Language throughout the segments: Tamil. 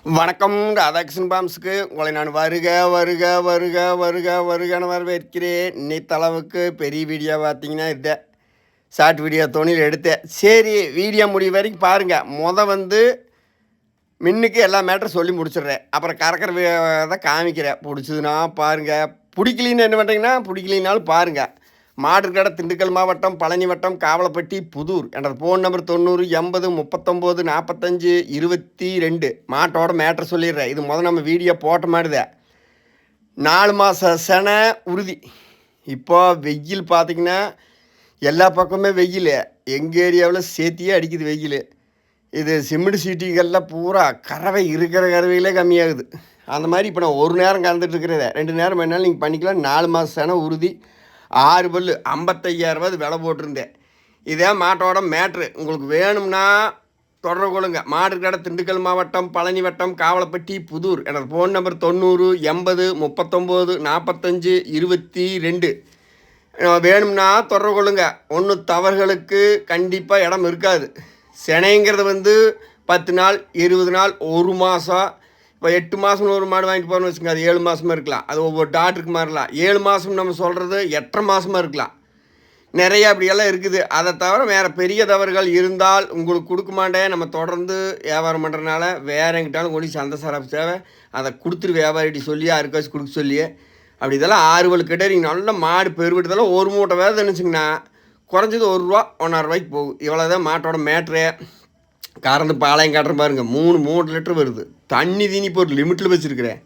வணக்கம். ராதாகிருஷ்ணன் பாம்ஸுக்கு உங்களை நான் வருக வருக வருக வருக வருகன்னு வரவேற்கிறேன். இன்னைத்தளவுக்கு பெரிய வீடியோ பார்த்தீங்கன்னா இதை ஷார்ட் வீடியோ தோணியில் எடுத்தேன். சரி, வீடியோ முடிவு வரைக்கும் பாருங்கள். வந்து மின்னுக்கு எல்லா மேட்டரும் சொல்லி முடிச்சிடுறேன். அப்புறம் கறக்கிற தான் காமிக்கிறேன். பிடிச்சதுன்னா பாருங்கள், பிடிக்கலின்னு என்ன பண்ணுறீங்கன்னா பிடிக்கலினாலும் பாருங்கள். மாடுகடை திண்டுக்கல் மாவட்டம் பழனி வட்டம் காவலப்பட்டி புதூர் என்ற ஃபோன் நம்பர் 90 80 39 45 22. மாட்டோட மேட்ரு சொல்லிடுறேன். இது நம்ம வீடியோ போட்ட மாடுதே. 4 மாத செனை உறுதி. இப்போ வெயில் பார்த்திங்கன்னா எல்லா பக்கமே வெயில். எங்கள் ஏரியாவில் சேர்த்தியே அடிக்குது வெயில். இது சிமெண்ட் சீட்டிகளில் பூரா கறவை இருக்கிற கறவையிலே கம்மியாகுது. அந்த மாதிரி இப்போ நான் ஒரு நேரம் கறந்துட்டு இருக்கிறத 2 நேரம் வேணாலும் நீங்கள் பண்ணிக்கலாம். 4 மாத செனை உறுதி, 6 பல்லு, 55,000 விலை போட்டிருந்தேன். இதே மாட்டோட மேட்ரு உங்களுக்கு வேணும்னா தொடர்பு கொள்ளுங்க. மாடுகடை திண்டுக்கல் மாவட்டம் பழனி வட்டம் காவலப்பட்டி புதூர் எனது ஃபோன் நம்பர் 90 80 39 45 22. வேணும்னா தொடர்பு கொள்ளுங்க. ஒன்றும் தவறுகளுக்கு கண்டிப்பாக இடம் இருக்காது. செனைங்கிறது 10 நாள் 20 நாள் 1 மாதம். இப்போ 8 மாதம்னு ஒரு மாடு வாங்கிட்டு போகணும்னு வச்சுக்கோங்க, அது 7 மாதமாக இருக்கலாம். அது ஒவ்வொரு டாக்டருக்கு மாறலாம். 7 மாதம் நம்ம சொல்கிறது 8.5 மாதமாக இருக்கலாம். நிறையா அப்படியெல்லாம் இருக்குது. அதை தவிர வேறு பெரிய தவறுகள் இருந்தால் உங்களுக்கு கொடுக்க மாட்டேன். நம்ம தொடர்ந்து வியாபாரம் பண்ணுறதுனால வேறு எங்கிட்டாலும் கொண்டு சந்தை சரப்பு தேவை அதை கொடுத்துரு வியாபாரிட்டி சொல்லி யாருக்காச்சும் கொடுக்க சொல்லி அப்படி இதெல்லாம் 6 வலு கிட்டே நீங்கள் நல்ல மாடு பெருவிட்டதெல்லாம் ஒரு மூட்டை வேறு நினச்சிங்கன்னா குறைஞ்சது ₹1 1.5 ரூபாய்க்கு போகும். இவ்வளோதான் மாட்டோட மேட்ரு. கறந்து பாளையம் காட்டுற பாருங்கள், 3 லிட்டர் வருது. தண்ணி தீனி இப்போ ஒரு லிமிட்டில் வச்சுருக்கிறேன்.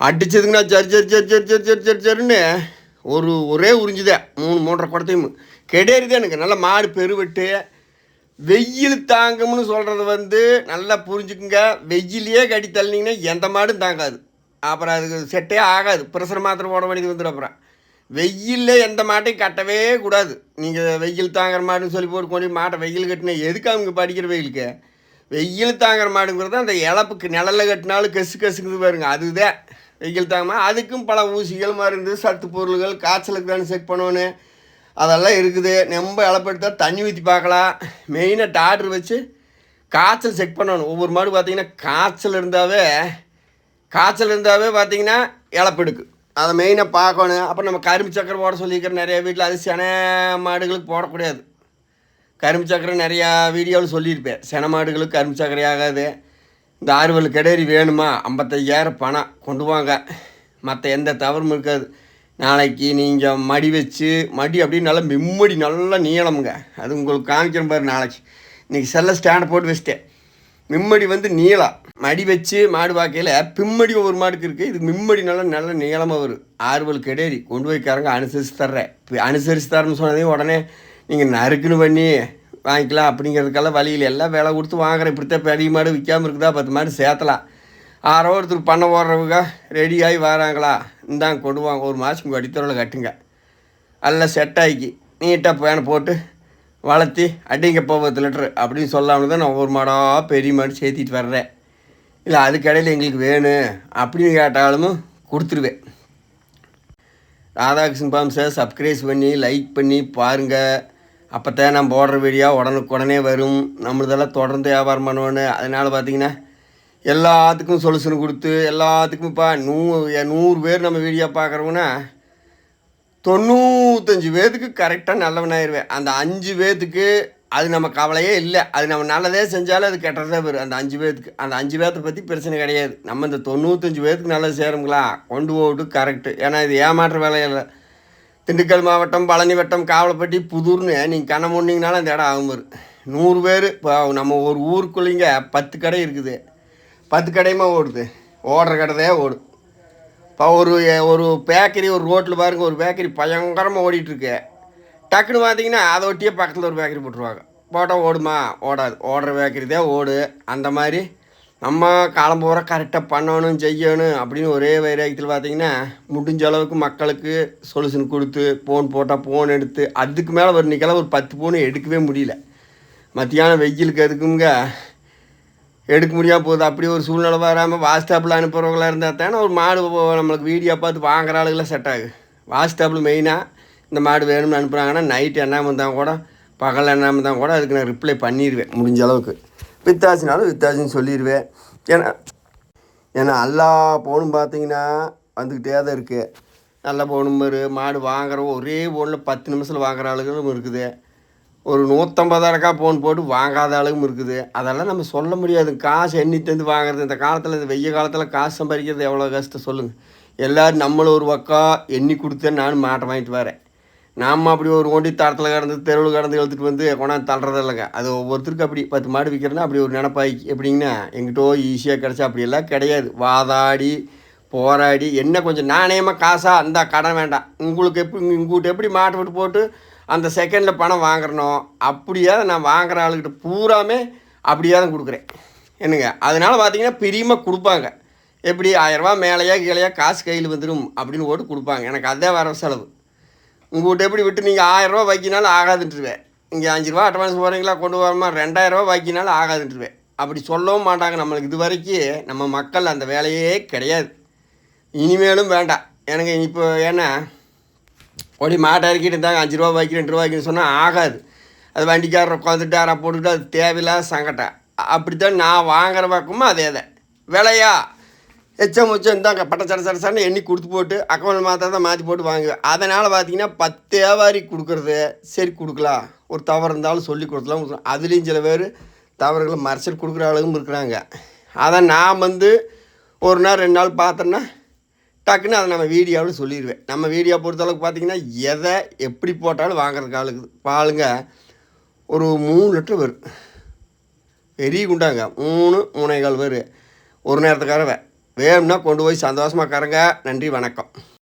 அடித்ததுக்குன்னா சரி ஒரே உறிஞ்சுதேன் 3 குடத்தையும் கிடையாது. எனக்கு நல்ல மாடு பெருவிட்டு வெயில் தாங்கும்னு சொல்கிறது நல்லா புரிஞ்சுக்குங்க. வெயிலையே கட்டி தள்ளினீங்கன்னா எந்த மாடும் தாங்காது. அப்புறம் அதுக்கு செட்டே ஆகாது. ப்ரெஷர் மாத்திரை போட வேண்டியது வந்துடும். அப்புறம் வெயிலில் எந்த மாட்டையும் கட்டவே கூடாது. நீங்கள் வெயில் தாங்குற மாடுன்னு சொல்லி போட்டு கொண்டு மாட்டை வெயில் கட்டினா எதுக்கு அவங்க படிக்கிற வெயிலுக்கு? வெயில் தாங்குற மாடுங்கிறது அந்த இழப்புக்கு நிழலில் கட்டினாலும் கசுக்குது பாருங்க, அதுதான் வெயில் தாங்கமா. அதுக்கும் பல ஊசிகள் மருந்து சத்து பொருள்கள் காய்ச்சலுக்கு தானே செக் பண்ணணும், அதெல்லாம் இருக்குது. ரொம்ப இழப்படுத்தால் தண்ணி ஊற்றி பார்க்கலாம். மெயினாக டாக்டர் வச்சு காய்ச்சல் செக் பண்ணணும். ஒவ்வொரு மாடு பார்த்திங்கன்னா காய்ச்சல் இருந்தாவே பார்த்திங்கன்னா இழப்பெடுக்கு. அதை மெயினாக பார்க்கணும். அப்புறம் நம்ம கரும்பு சக்கரை போட சொல்லியிருக்கிற நிறைய வீட்டில் அது செனை மாடுகளுக்கு போடக்கூடாது. கரும்பு சக்கரை நிறையா வீடியோவில் சொல்லியிருப்பேன். செனை மாடுகளுக்கு கரும்பு சக்கரை ஆகாது. இந்த 6 வலு கிடேரி வேணுமா 55,000 பணம் கொண்டு வாங்க. மற்ற எந்த தவறும் இருக்காது. நாளைக்கு நீங்கள் மடி வச்சு அப்படின்னு நல்லா மிம்மடி நல்லா நீளமுங்க. அது உங்களுக்கு காமிக்கிறேன் பாரு. நாளைக்கு இன்றைக்கி செல்ல ஸ்டாண்டை போட்டு வச்சிட்டேன். மிம்மடி நீளம் மடி வச்சு மாடு வாக்கையில் பிம்மடி ஒவ்வொரு மாடுக்கு இருக்குது. இது மிம்மடி நல்ல நீளமாக வரும். 6 வலு கிடேரி கொண்டு போய்க்காரங்க அனுசரித்து தர்றேன். இப்போ அனுசரித்து தரேன்னு சொன்னதையும் உடனே நீங்கள் நறுக்குன்னு பண்ணி வாங்கிக்கலாம் அப்படிங்கிறதுக்கெல்லாம் வழியில் எல்லாம் விலை கொடுத்து வாங்குறேன். இப்படித்தான் பெரிய மாடு விற்காமல் இருக்குதா 10 மாடு சேர்த்தலாம். யாரோ ஒருத்தர் பண்ண ஓடுறவங்க ரெடியாகி வராங்களா, இந்தாங்க கொண்டு வாங்க, 1 மாதத்துக்கு அடித்தரவில் கட்டுங்க, எல்லாம் செட் ஆகி நீட்டாக பேனை போட்டு வளர்த்தி அடிங்க 10 லிட்டரு அப்படின்னு சொல்லாமல் தான் நான் ஒவ்வொரு மாடாக பெரிய மாடு சேர்த்திட்டு வர்றேன். இல்லை அதுக்கடையில் எங்களுக்கு வேணும் அப்படின்னு கேட்டாலும் கொடுத்துருவேன். ராதாகிருஷ்ணன் பாம்ஸை சப்ஸ்கிரைப் பண்ணி லைக் பண்ணி பாருங்கள். அப்போ தான் நான் போடுற வீடியோ உடனே வரும். நம்மளதெல்லாம் தொடர்ந்து வியாபாரம் பண்ணுவேன்னு. அதனால் பார்த்திங்கன்னா எல்லாத்துக்கும் சொல்யூஷன் கொடுத்து எல்லாத்துக்கும் இப்போ 100 பேர் நம்ம வீடியோ பார்க்குறோங்கன்னா 95 பேர்த்துக்கு கரெக்டாக நல்லவனாயிருவேன். அந்த 5 பேர்த்துக்கு அது நம்ம கவலையே இல்லை. அது நம்ம நல்லதே செஞ்சாலும் அது கெட்டதே வரும். அந்த 5 பேர்த்துக்கு அந்த 5 பேர்த்தை பற்றி பிரச்சனை கிடையாது. நம்ம இந்த 95 பேர்த்துக்கு நல்லது சேருங்களா கொண்டு போட்டு கரெக்டு. ஏன்னா இது ஏமாற்ற வேலையில்லை. திண்டுக்கல் மாவட்டம் பழனி வட்டம் காவலப்பட்டி புதூர்னு நீங்கள் கண்ணை முன்னிங்கனாலும் அந்த இடம் ஆகும். 100 பேர் இப்போ நம்ம ஒரு ஊருக்குள்ளேங்க 10 கடை இருக்குது. 10 கடையுமா ஓடுது. ஓடுற கடை ஓடும். இப்போ ஒரு பேக்கரி ஒரு ரோட்டில் பாருங்கள், ஒரு பேக்கரி பயங்கரமாக ஓடிட்டுருக்கு. டக்குன்னு பார்த்தீங்கன்னா அதை ஒட்டியே பக்கத்தில் ஒரு பேக்கரி போட்டுருவாங்க. போட்டால் ஓடுமா? ஓடாது. ஓடுற பேக்கரி தான் ஓடு. அந்த மாதிரி நம்ம காலம் பூரா கரெக்டாக பண்ணணும் செய்யணும் அப்படின்னு ஒரே வைராக்கியத்தில் பார்த்திங்கன்னா முடிஞ்ச அளவுக்கு மக்களுக்கு சொல்யூஷன் கொடுத்து ஃபோன் போட்டால் ஃபோன் எடுத்து அதுக்கு மேலே ஒரு நிற்கலாம். ஒரு 10 ஃபோனு எடுக்கவே முடியல. மத்தியானம் வெயிலுக்கு எதுக்குங்க எடுக்க முடியாமல் போகுது. அப்படி ஒரு சூழ்நிலை வராமல் வாட்ஸ்அப்பில் அனுப்புகிறவங்களாக இருந்தால் தானே ஒரு மாடு நம்மளுக்கு வீடியோ பார்த்து வாங்குற ஆளுகளாம் செட் ஆகுது. வாட்ஸ்அப்பில் மெயினாக இந்த மாடு வேணும்னு அனுப்புகிறாங்கன்னா நைட்டு என்னாமல் இருந்தால் கூட பகல் என்னாமல் இருந்தால் கூட அதுக்கு நான் ரிப்ளை பண்ணிடுவேன். முடிஞ்ச அளவுக்கு வித்தாச்சுனாலும் வித்தாச்சுன்னு சொல்லிடுவேன். ஏன்னா ஏன்னா எல்லா ஃபோனும் பார்த்தீங்கன்னா வந்துக்கிட்டே தான் இருக்குது. நல்ல ஃபோனும் மாடு வாங்குற ஒரே ஃபோனில் 10 நிமிஷத்தில் வாங்குற ஆளுகளும் இருக்குது. ஒரு 150,000 ஃபோன் போட்டு வாங்காத ஆளுகளும் இருக்குது. அதெல்லாம் நம்ம சொல்ல முடியாது. காசு எண்ணித்தந்து வாங்குறது இந்த காலத்தில், இந்த வெய்ய காலத்தில் காசு சம்பாதிக்கிறது எவ்வளோ கஷ்டம் சொல்லுங்கள். எல்லோரும் நம்மளும் ஒரு பக்கம் எண்ணி கொடுத்தேன் நானும் மாட்டை வாங்கிட்டு வரேன். நாம் அப்படி ஒரு ஒண்டி தரத்தில் கடந்து தெருவில் கடந்து எழுத்துட்டு வந்து கொண்டாந்து தள்ளுறது இல்லைங்க. அது ஒவ்வொருத்தருக்கு அப்படி 10 மாடு விற்கிறேன்னா அப்படி ஒரு நினப்பாய்க்கு எப்படிங்கன்னா எங்கிட்டோ ஈஸியாக கிடச்சா அப்படியெல்லாம் கிடையாது. வாதாடி போராடி என்ன கொஞ்சம் நாணயமாக காசாக அந்த கடன் வேண்டாம். உங்களுக்கு உங்கள்கிட்ட எப்படி மாட்டை விட்டு போட்டு அந்த செகண்டில் பணம் வாங்குறனோ அப்படியே நான் வாங்குகிற ஆளுக்கிட்ட பூராமே அப்படியே தான் கொடுக்குறேன் என்னங்க. அதனால் பார்த்தீங்கன்னா பிரியமாக கொடுப்பாங்க. எப்படி 1000 மேலேயா கீழையா காசு கையில் வந்துடும் அப்படின்னு போட்டு கொடுப்பாங்க. எனக்கு அதே வர செலவு. உங்கள்கிட்ட எப்படி விட்டு நீங்கள் 1000 வைக்கினாலும் ஆகாதுன்ட்டுருவேன். இங்கே 5 ரூபா அட்வான்ஸ் போகிறீங்களா கொண்டு வரமா 2000 வைக்கினாலும் ஆகாதுன்ட்டுருவேன். அப்படி சொல்லவும் மாட்டாங்க. நம்மளுக்கு இது வரைக்கும் நம்ம மக்கள் அந்த வேலையே கிடையாது. இனிமேலும் வேண்டாம் எனக்கு. இப்போ ஏன்னா ஓடி மாட்டை இறக்கிட்டு இருந்தாங்க 5 ரூபா வைக்கி 2 ரூபா வைக்கணும்னு சொன்னால் ஆகாது. அது வண்டிக்காரர் உட்காந்துட்டு யாரா போட்டுக்கிட்டு அது தேவையில்லாத சங்கடம். அப்படித்தான் நான் வாங்குற பக்கமும் அதே தான். விலையா எச்சம் உச்சம் இருந்தாங்க சடை எண்ணி கொடுத்து போட்டு அக்கௌண்ட் மாத்திரம் தான் மாற்றி போட்டு வாங்குவேன். அதனால் பார்த்தீங்கன்னா 10 வியாபாரி கொடுக்குறது சரி கொடுக்கலாம், ஒரு தவறு இருந்தாலும் சொல்லி கொடுத்துலாம். அதுலேயும் சில பேர் தவறுகளை மறைச்சல் கொடுக்குற ஆளுகளும் இருக்கிறாங்க. அதை நான் ஒரு நாள் 2 நாள் பார்த்தோன்னா டக்குன்னு அதை நம்ம வீடியோவில் சொல்லிடுவேன். நம்ம வீடியோ பொறுத்தளவுக்கு பார்த்தீங்கன்னா எதை எப்படி போட்டாலும் வாங்குறதுக்கு ஆளுக்குது. பாலுங்க ஒரு 3 லிட்டர் வரும், பெரிய குண்டாங்க 3.25 வரும். ஒரு நேரத்துக்காரவை வேணும்னா கொண்டு போய் சந்தோஷமாக கறங்க. நன்றி, வணக்கம்.